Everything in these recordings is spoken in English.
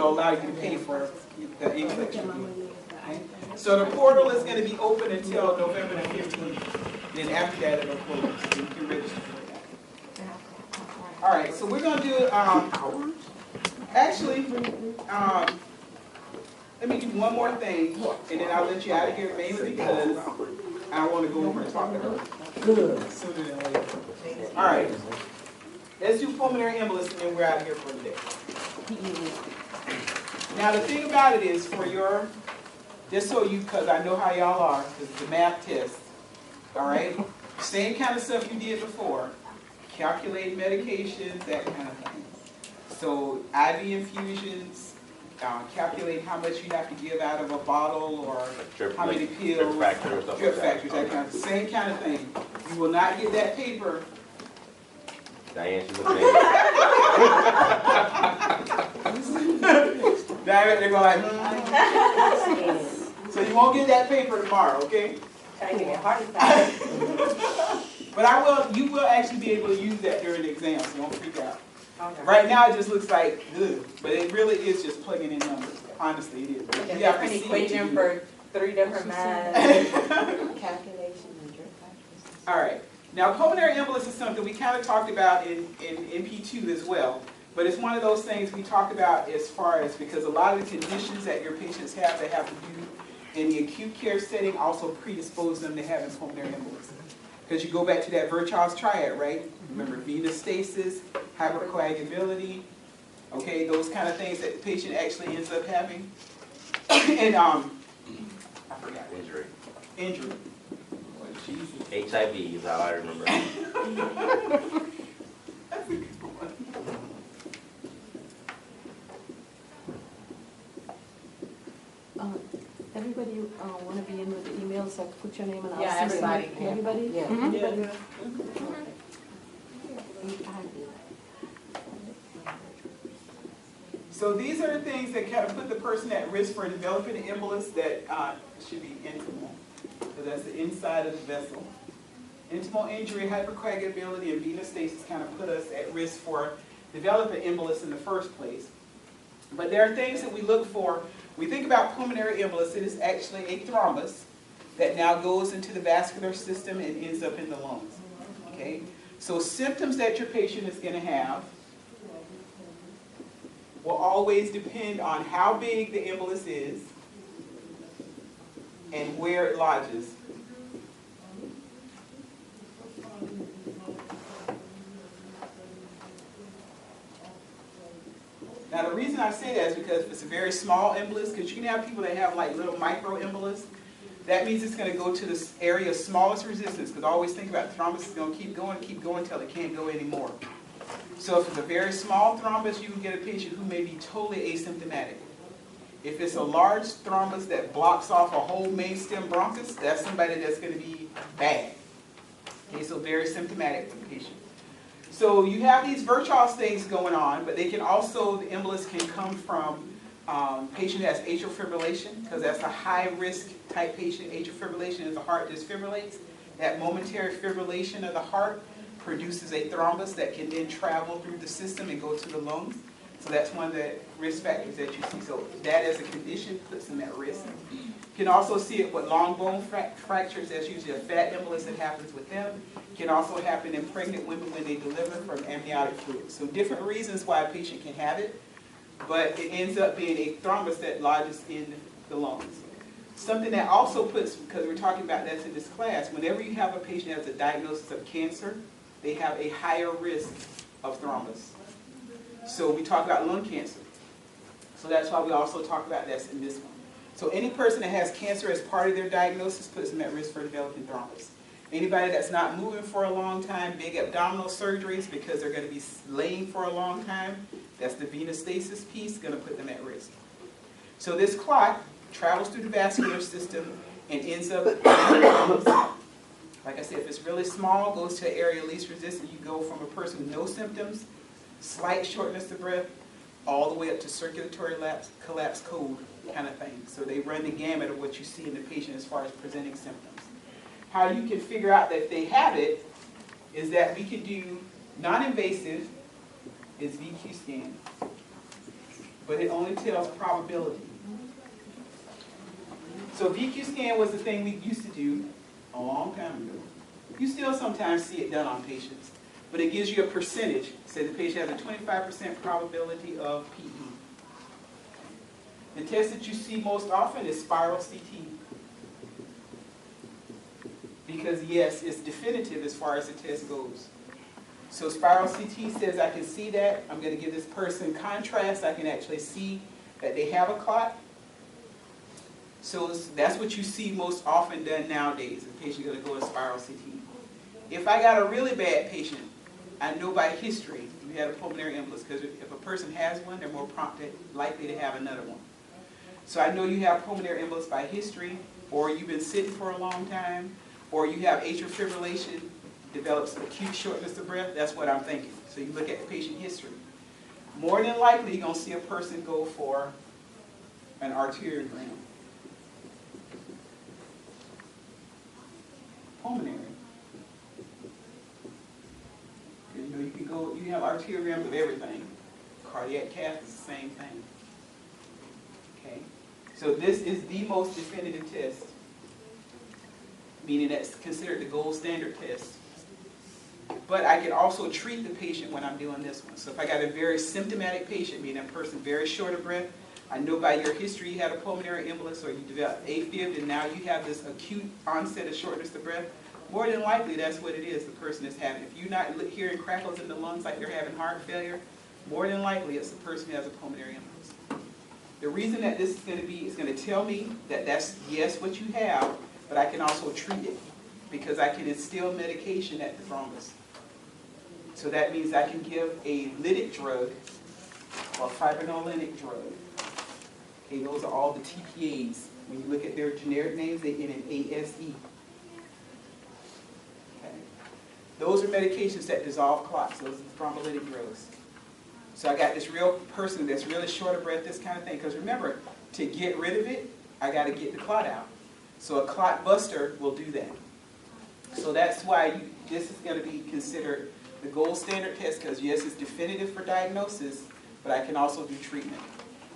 will allow you to pay for the NCLEX review. Okay? So the portal is going to be open until November the 15th. Then after that, it'll close. So you can register for that. All right, so we're going to do, actually, let me do one more thing, and then I'll let you out of here, mainly because I want to go over and talk to her. Good. Sooner than later. All right. Let's do pulmonary embolus, and then we're out of here for the day. Now, the thing about it is, for your, just so you, because I know how y'all are, because it's a math test, all right? Same kind of stuff you did before. Calculate medications, that kind of thing. So, IV infusions, calculate how much you have to give out of a bottle, or how many pills, drip factors, that kind of, same kind of thing. You will not get that paper. Diane, she's looking at Diane, they're going like, So you won't get that paper tomorrow, okay? Trying to get heart attack. But you will actually be able to use that during the exam, so don't freak out. Okay. Right now it just looks like good, but it really is just plugging in numbers. Honestly, it is. You have an equation for 3 different math calculations and drip factors. All right. Now, pulmonary embolus is something we kind of talked about in NP2 as well, but it's one of those things we talk about as far as, because a lot of the conditions that your patients have that have to do in the acute care setting also predispose them to having pulmonary embolus. Because you go back to that Virchow's triad, right? Remember, venous stasis, hypercoagulability, okay, those kind of things that the patient actually ends up having. And I forgot. Injury. HIV is how I remember. That's a good one. Everybody want to be in with the emails, so put your name and I'll Yeah, see everybody. you. Everybody? Yeah. Everybody? So these are the things that kind of put the person at risk for developing an embolus that should be intimal. So that's the inside of the vessel. Intimal injury, hypercoagulability, and venous stasis kind of put us at risk for developing embolus in the first place. But there are things that we look for. We think about pulmonary embolus, it is actually a thrombus that now goes into the vascular system and ends up in the lungs. Okay? So symptoms that your patient is going to have will always depend on how big the embolus is and where it lodges. Now the reason I say that is because if it's a very small embolus, because you can have people that have like little micro embolus, that means it's going to go to this area of smallest resistance, because always think about thrombus is going to keep going until it can't go anymore. So if it's a very small thrombus, you can get a patient who may be totally asymptomatic. If it's a large thrombus that blocks off a whole main stem bronchus, that's somebody that's going to be bad. Okay, so very symptomatic for the patient. So you have these Virchow's things going on, but they can also, the embolus can come from patient that has atrial fibrillation, because that's a high-risk type patient. Atrial fibrillation is the heart disfibrillates. That momentary fibrillation of the heart produces a thrombus that can then travel through the system and go to the lungs. So that's one of the risk factors that you see. So that as a condition puts them at risk. You can also see it with long bone fractures. That's usually a fat embolus that happens with them. It can also happen in pregnant women when they deliver from amniotic fluid. So different reasons why a patient can have it, but it ends up being a thrombus that lodges in the lungs. Something that also puts, because we're talking about this in this class, whenever you have a patient that has a diagnosis of cancer, they have a higher risk of thrombus. So we talk about lung cancer. So that's why we also talk about this in this one. So any person that has cancer as part of their diagnosis puts them at risk for developing thrombus. Anybody that's not moving for a long time, big abdominal surgeries because they're going to be laying for a long time, that's the venous stasis piece, going to put them at risk. So this clot travels through the vascular system and ends up in the lungs. Like I said, if it's really small, goes to an area of least resistance, you go from a person with no symptoms, slight shortness of breath, all the way up to circulatory collapse cold kind of thing. So they run the gamut of what you see in the patient as far as presenting symptoms. How you can figure out that if they have it is that we can do non-invasive is VQ scan. but it only tells probability. So VQ scan was the thing we used to do a long time ago. You still sometimes see it done on patients, but it gives you a percentage. Say the patient has a 25% probability of PE. The test that you see most often is spiral CT. Because yes, it's definitive as far as the test goes. So spiral CT says I can see that. I'm going to give this person contrast. I can actually see that they have a clot. So that's what you see most often done nowadays. The patient going to go to spiral CT. If I got a really bad patient, I know by history you had a pulmonary embolus, because if a person has one, they're more likely to have another one. So I know you have pulmonary embolus by history, or you've been sitting for a long time, or you have atrial fibrillation, develops acute shortness of breath. That's what I'm thinking. So you look at the patient history. More than likely, you're going to see a person go for an arteriogram. Pulmonary. You know, you can go, you have arteriograms of everything. Cardiac cath is the same thing. Okay? So this is the most definitive test, meaning that's considered the gold standard test. But I can also treat the patient when I'm doing this one. So if I got a very symptomatic patient, meaning a person very short of breath, I know by your history you had a pulmonary embolus or you developed AFib and now you have this acute onset of shortness of breath, more than likely that's what it is the person is having. If you're not hearing crackles in the lungs like they're having heart failure, more than likely it's the person who has a pulmonary embolus. The reason that this is going to be, it's going to tell me that that's, yes, what you have, but I can also treat it because I can instill medication at the thrombus. So that means I can give a lytic drug or fibrinolytic drug. Okay, those are all the TPAs. When you look at their generic names, they end in ASE. Okay. Those are medications that dissolve clots. Those are the thrombolytic drugs. So I got this real person that's really short of breath, this kind of thing. Because remember, to get rid of it, I got to get the clot out. So a clot buster will do that. So that's why this is going to be considered the gold standard test, because yes, it's definitive for diagnosis, but I can also do treatment.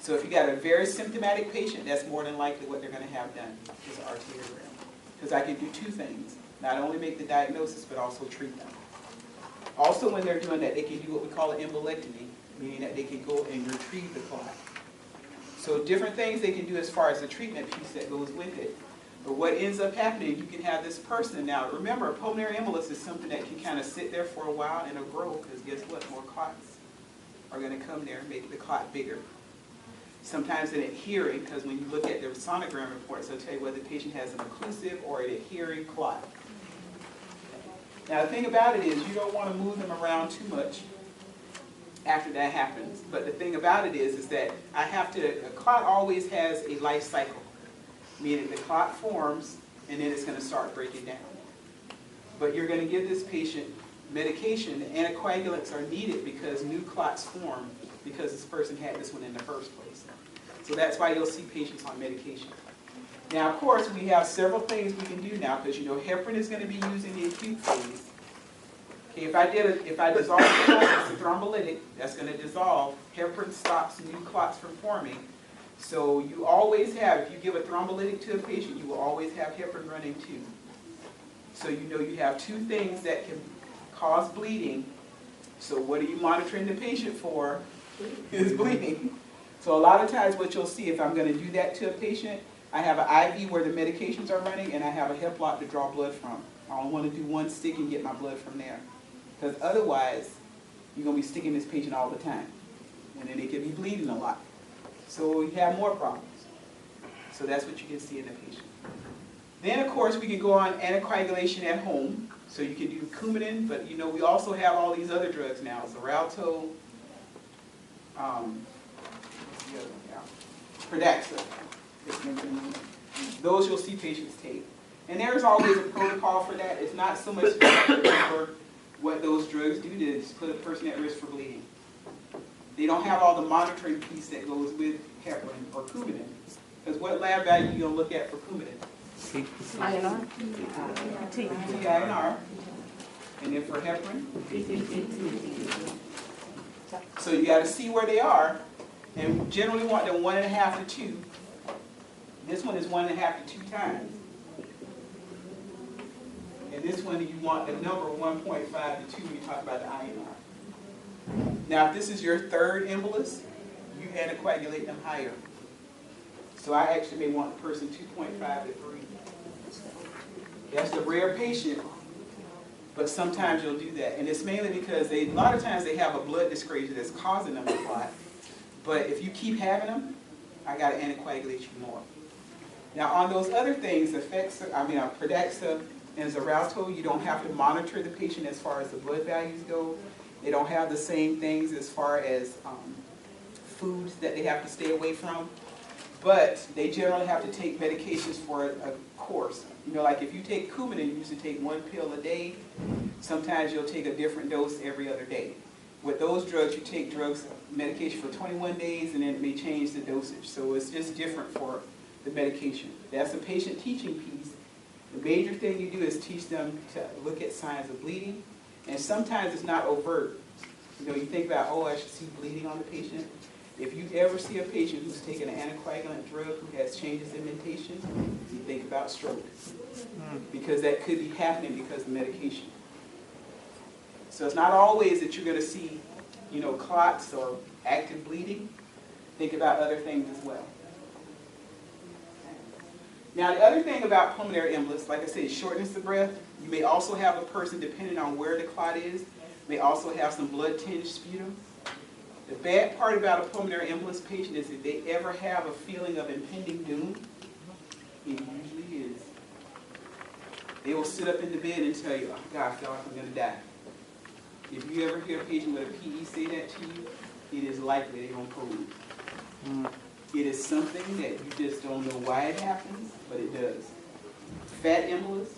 So if you got a very symptomatic patient, that's more than likely what they're going to have done is an arteriogram. Because I can do two things, not only make the diagnosis, but also treat them. Also when they're doing that, they can do what we call an embolectomy, meaning that they can go and retrieve the clot. So different things they can do as far as the treatment piece that goes with it. But what ends up happening, you can have this person. Now, remember, a pulmonary embolus is something that can kind of sit there for a while and it'll grow, because guess what? More clots are going to come there and make the clot bigger. Sometimes an adhering, because when you look at their sonogram reports, they'll tell you whether the patient has an occlusive or an adhering clot. Now, the thing about it is you don't want to move them around too much after that happens. But the thing about it is that I have to, a clot always has a life cycle. Meaning the clot forms and then it's going to start breaking down. But you're going to give this patient medication. The anticoagulants are needed because new clots form because this person had this one in the first place. So that's why you'll see patients on medication. Now, of course, we have several things we can do now because you know heparin is going to be used in the acute phase. Okay, if I dissolve the clot, it's a thrombolytic, that's going to dissolve. Heparin stops new clots from forming. So you always have, if you give a thrombolytic to a patient, you will always have heparin running too. So you know you have two things that can cause bleeding. So what are you monitoring the patient for? Is bleeding. So a lot of times what you'll see, if I'm going to do that to a patient, I have an IV where the medications are running and I have a hep lock to draw blood from. I don't want to do one stick and get my blood from there. Because otherwise, you're going to be sticking this patient all the time. And then they could be bleeding a lot. So you have more problems. So that's what you can see in the patient. Then, of course, we can go on anticoagulation at home. So you can do Coumadin, but you know we also have all these other drugs now. Xarelto, Pradaxa. Those you'll see patients take. And there's always a protocol for that. It's not so much for what those drugs do to put a person at risk for bleeding. They don't have all the monitoring piece that goes with heparin or Coumadin. Because what lab value are you going to look at for Coumadin? INR. TINR. And then for heparin? So you got to see where they are And generally want them 1.5 to 2. This one is 1.5 to 2 times. And this one, you want the number 1.5 to 2 when you talk about the INR. Now, if this is your third embolus, you anticoagulate them higher. So I actually may want the person 2.5 to 3. That's the rare patient, but sometimes you'll do that. And it's mainly because a lot of times they have a blood dyscrasia that's causing them a clot. But if you keep having them, I got to anticoagulate you more. Now on those other things, Pradaxa and Xarelto, you don't have to monitor the patient as far as the blood values go. They don't have the same things as far as foods that they have to stay away from. But they generally have to take medications for a course. You know, like if you take Coumadin, you usually take 1 pill a day. Sometimes you'll take a different dose every other day. With those drugs, you take medication for 21 days, and then it may change the dosage. So it's just different for the medication. That's the patient teaching piece. The major thing you do is teach them to look at signs of bleeding. And sometimes it's not overt. You know, you think about, oh, I should see bleeding on the patient. If you ever see a patient who's taken an anticoagulant drug who has changes in mentation, you think about stroke. Because that could be happening because of medication. So it's not always that you're going to see, you know, clots or active bleeding. Think about other things as well. Now the other thing about pulmonary embolus, like I said, shortness of breath. You may also have a person, depending on where the clot is, may also have some blood-tinged sputum. The bad part about a pulmonary embolus patient is if they ever have a feeling of impending doom, it usually is. They will sit up in the bed and tell you, oh God, I feel like I'm going to die. If you ever hear a patient with a PE say that to you, it is likely they're on COVID. It is something that you just don't know why it happens, but it does. Fat embolus,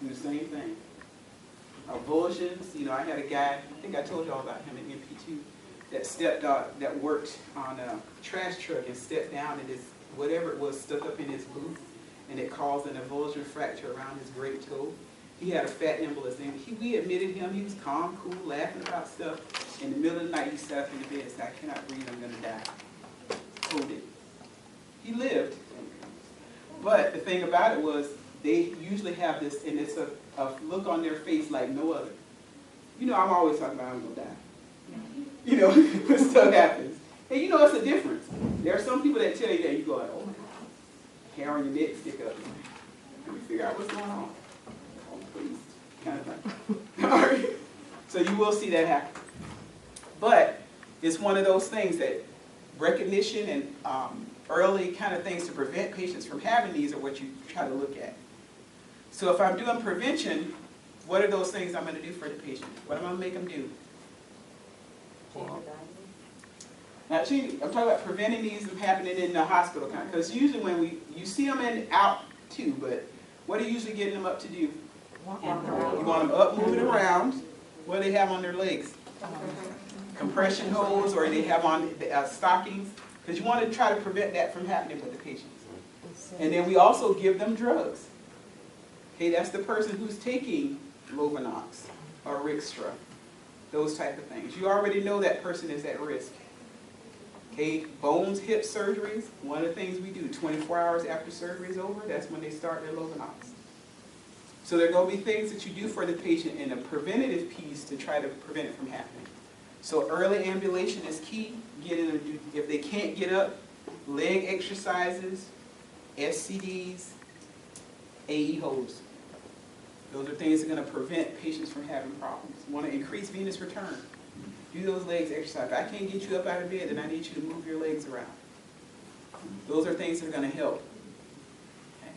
do the same thing. Avulsions, you know, I had a guy, I think I told you all about him at MP2, that worked on a trash truck and stepped down and his, whatever it was, stuck up in his boot, and it caused an avulsion fracture around his great toe. He had a fat embolus, and we admitted him. He was calm, cool, laughing about stuff. In the middle of the night, he sat up in the bed and said, I cannot breathe, I'm going to die. Coded. He lived. But the thing about it was, they usually have this, and it's a look on their face like no other. You know, I'm always talking about I'm going to die. You know, when stuff happens. And you know, it's a difference. There are some people that tell you that, you go like, oh my God, hair on your neck stick up. Let me figure out what's going on. Oh, please. Kind of thing. All right. So you will see that happen. But it's one of those things that recognition and early kind of things to prevent patients from having these are what you try to look at. So if I'm doing prevention, what are those things I'm going to do for the patient? What am I going to make them do? Now, I'm talking about preventing these from happening in the hospital, because usually when you see them out too, but what are you usually getting them up to do? You want them up, moving around. What do they have on their legs? Compression hose, or they have on stockings, because you want to try to prevent that from happening with the patients. And then we also give them drugs. Okay, that's the person who's taking Lovenox or Rixtra, those type of things. You already know that person is at risk. Okay, bones, hip surgeries, one of the things we do 24 hours after surgery is over, that's when they start their Lovenox. So there are going to be things that you do for the patient in a preventative piece to try to prevent it from happening. So early ambulation is key. If they can't get up, leg exercises, SCDs, AE holds. Those are things that are going to prevent patients from having problems. You want to increase venous return. Do those legs exercise. If I can't get you up out of bed, then I need you to move your legs around. Those are things that are going to help. Okay.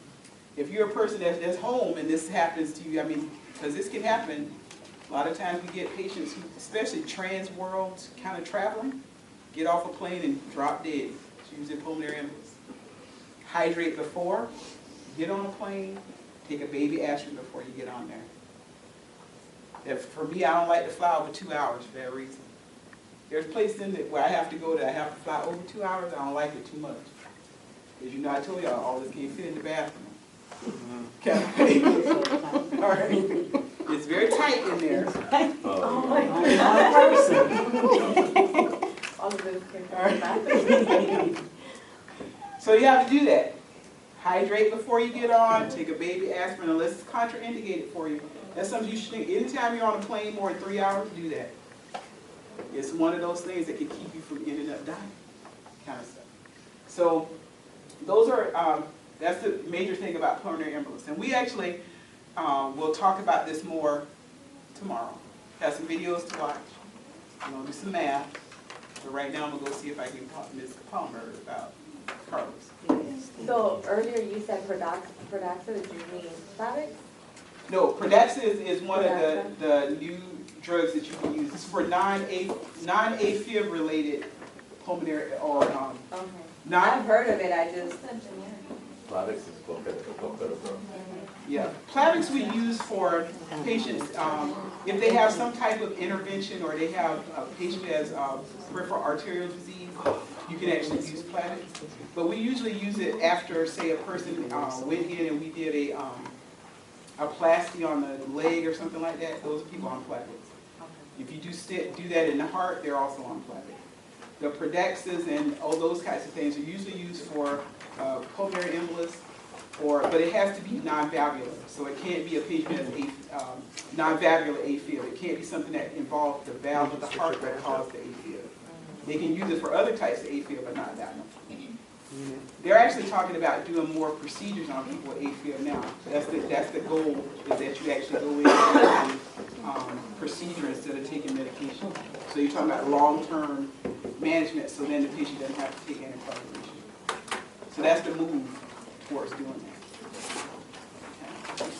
If you're a person that's home and this happens to you, I mean, because this can happen, a lot of times we get patients who, especially trans-world kind of traveling, get off a plane and drop dead. It's usually pulmonary embolus. Hydrate before, get on a plane, take a baby aspirin before you get on there. For me, I don't like to fly over 2 hours for that reason. There's places where I have to go that I have to fly over 2 hours, I don't like it too much. Because you know, I told y'all all this can't fit in the bathroom. Okay. All right. It's very tight in there. All of this came All right. from the bathroom. So you have to do that. Hydrate before you get on, take a baby aspirin unless it's contraindicated for you. That's something you should think, anytime you're on a plane more than 3 hours, do that. It's one of those things that can keep you from ending up dying, kind of stuff. So those are, that's the major thing about pulmonary embolus. And we actually will talk about this more tomorrow. Have some videos to watch. I'm going to do some math. But right now I'm going to go see if I can talk to Ms. Palmer about Carlos. So earlier you said Pradaxa, did you mean Plavix? No, Pradaxa is one of the new drugs that you can use. It's for non-AFib related pulmonary or Okay. non. I've heard of it, I just. Plavix is clopidogrel. Yeah, Plavix we use for patients if they have some type of intervention or they have a patient who has peripheral arterial disease. You can actually use Plavix, but we usually use it after, say, a person went in and we did a plasty on the leg or something like that. Those are people on Plavix. If you do that in the heart, they're also on Plavix. The Pradaxas and all those kinds of things are usually used for pulmonary embolus, but it has to be non-valvular. So it can't be a patient that has non-valvular AFib. It can't be something that involves the valve of the heart that causes the AFib. They can use it for other types of AFib, but not that one. They're actually talking about doing more procedures on people with AFib now. So that's the goal, is that you actually go in and do procedure instead of taking medication. So you're talking about long-term management, so then the patient doesn't have to take anticoagulation. So that's the move towards doing that. Okay.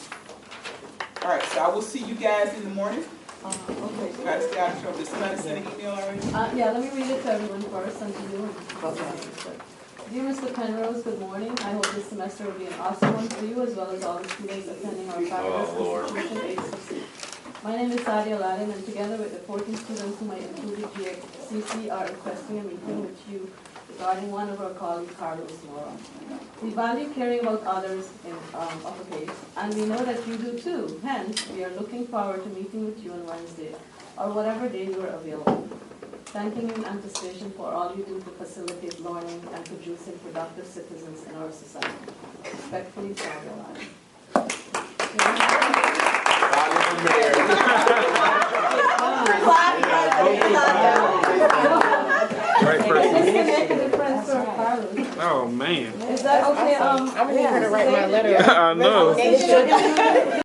All right, so I will see you guys in the morning. Okay. Try to stay out of trouble. Did somebody send an email already? Yeah, let me read it to everyone first and to you. Dear Mr. Penrose, good morning. I hope this semester will be an awesome one for you as well as all the students attending our fabulous institution, HCC. My name is Sadia Aladdin, and together with the 14 students whom I included GXCC are requesting a meeting with you regarding one of our colleagues, Carlos Mora. We value caring about others in faith, and we know that you do too. Hence, we are looking forward to meeting with you on Wednesday, or whatever day you are available. Thanking you in anticipation for all you do to facilitate learning and producing productive citizens in our society. Respectfully, Sadia Aladdin. Right person. This can make a difference for Carlos. Oh man. Is that okay? I'm gonna need her to write my letter. I know.